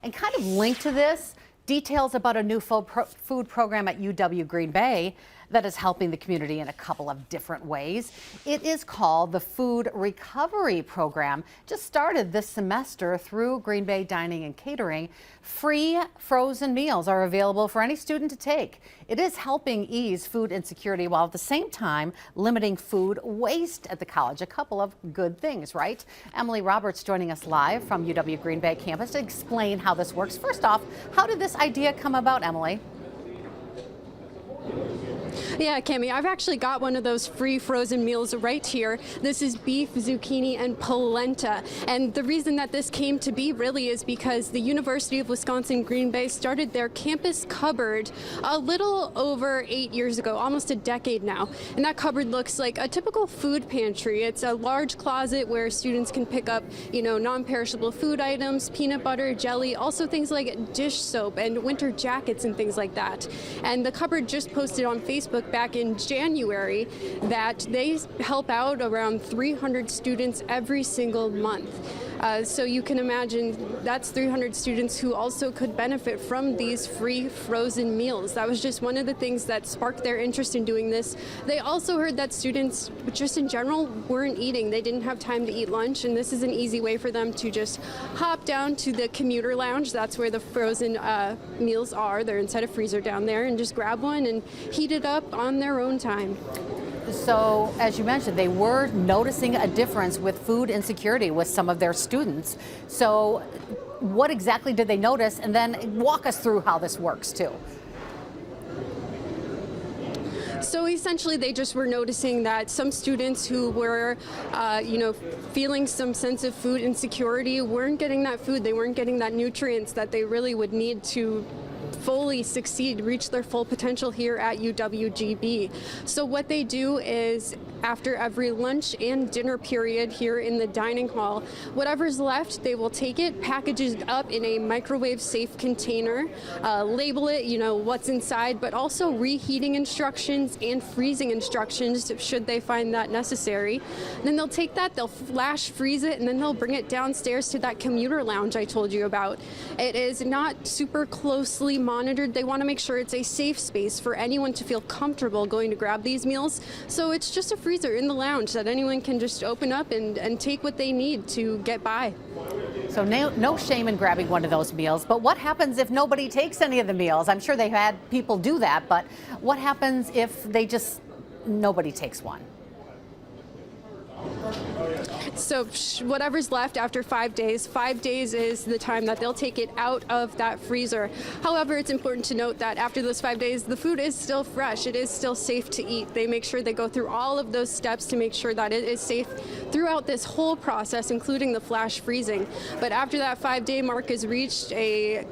And kind of linked to this, details about a new food program at UW Green Bay that is helping the community in a couple of different ways. It is called the Food Recovery Program. Just started this semester through Green Bay Dining and Catering. Free frozen meals are available for any student to take. It is helping ease food insecurity while at the same time limiting food waste at the college. A couple of good things, right? Emily Roberts joining us live from UW Green Bay campus to explain how this works. First off, how did this idea come about, Emily? Yeah, Cami, I've actually got one of those free frozen meals right here. This is beef, zucchini, and polenta. And the reason that this came to be really is because the University of Wisconsin Green Bay started their campus cupboard a little over 8 years ago, almost a decade now. And that cupboard looks like a typical food pantry. It's a large closet where students can pick up, non-perishable food items, peanut butter, jelly, also things like dish soap and winter jackets and things like that. And the cupboard just posted on Facebook back in January that they help out around 300 students every single month. So you can imagine that's 300 students who also could benefit from these free frozen meals. That was just one of the things that sparked their interest in doing this. They also heard that students just in general weren't eating. They didn't have time to eat lunch, and this is an easy way for them to just hop down to the commuter lounge. That's where the frozen meals are. They're inside a freezer down there, and just grab one and heat it up on their own time. So, as you mentioned, they were noticing a difference with food insecurity with some of their students. So, what exactly did they notice? And then walk us through how this works, too. So essentially, they just were noticing that some students who were, feeling some sense of food insecurity weren't getting that food. They weren't getting that nutrients that they really would need to fully succeed, reach their full potential here at UWGB. So what they do is after every lunch and dinner period here in the dining hall, whatever's left, they will take it, package it up in a microwave safe container, label it, what's inside, but also reheating instructions and freezing instructions should they find that necessary. Then they'll take that, they'll flash freeze it, and then they'll bring it downstairs to that commuter lounge I told you about. It is not super closely monitored. They want to make sure it's a safe space for anyone to feel comfortable going to grab these meals. So it's just a freezer in the lounge that anyone can just open up and take what they need to get by. So no shame in grabbing one of those meals, but what happens if nobody takes any of the meals? I'm sure they've had people do that, but what happens if nobody takes one? So whatever's left after 5 days, 5 days is the time that they'll take it out of that freezer. However, it's important to note that after those 5 days, the food is still fresh. It is still safe to eat. They make sure they go through all of those steps to make sure that it is safe throughout this whole process, including the flash freezing. But after that 5-day mark is reached, a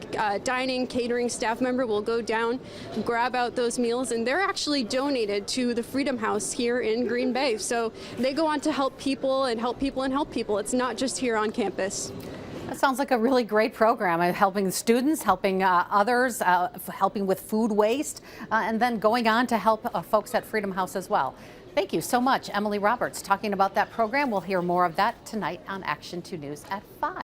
dining catering staff member will go down, grab out those meals, and they're actually donated to the Freedom House here in Green Bay. So they go on to help people and help people and help people. It's not just here on campus. That sounds like a really great program, helping students, helping others, helping with food waste, and then going on to help folks at Freedom House as well. Thank you so much, Emily Roberts, talking about that program. We'll hear more of that tonight on Action 2 News at 5.